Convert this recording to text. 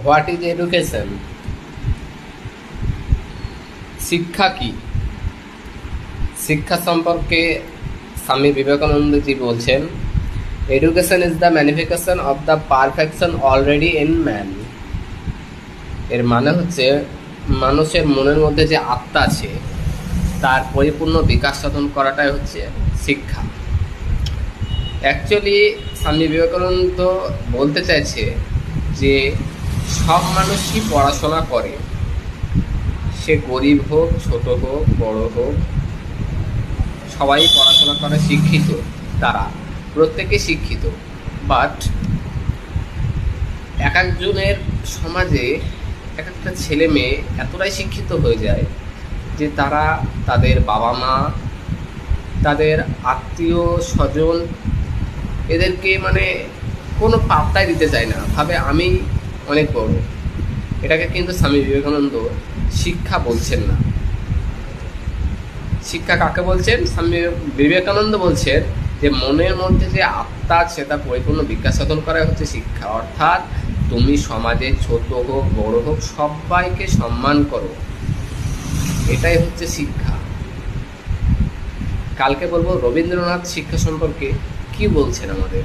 What is education? শিক্ষা কি? শিক্ষা সম্পর্কে স্বামী বিবেকানন্দজি বলছেন, education is the manifestation of the perfection already in man. এর মানে হচ্ছে মানুষের মনের মধ্যে যে আত্মা আছে তার পরিপূর্ণ বিকাশ সাধন করাটাই হচ্ছে শিক্ষা। অ্যাকচুয়ালি স্বামী বিবেকানন্দ বলতে চাইছে যে সব মানুষই পড়াশোনা করে, সে গরিব হোক, ছোট হোক, বড় হোক, সবাই পড়াশোনা করে, শিক্ষিত, তারা প্রত্যেকে শিক্ষিত। বাট এক একজনের সমাজে এক একটা ছেলে মেয়ে এতটাই শিক্ষিত হয়ে যায় যে তারা তাদের বাবা মা, তাদের আত্মীয় স্বজন, এদেরকে মানে কোনো পাত্তাই দিতে চায় না, ভাবে আমি অনেক বড়। এটাকে কিন্তু স্বামী বিবেকানন্দ শিক্ষা বলছেন না। শিক্ষা কাকে বলছেন? স্বামী বিবেকানন্দ বলছেন যে মনের মধ্যে যে আত্মা আছে তা পরিপূর্ণ বিকাশ সাধন করা হচ্ছে শিক্ষা। অর্থাৎ তুমি সমাজে ছোট হোক বড় হোক সবাইকে সম্মান করো, এটাই হচ্ছে শিক্ষা। কালকে বলবো রবীন্দ্রনাথ শিক্ষা সম্পর্কে কি বলছেন আমাদের।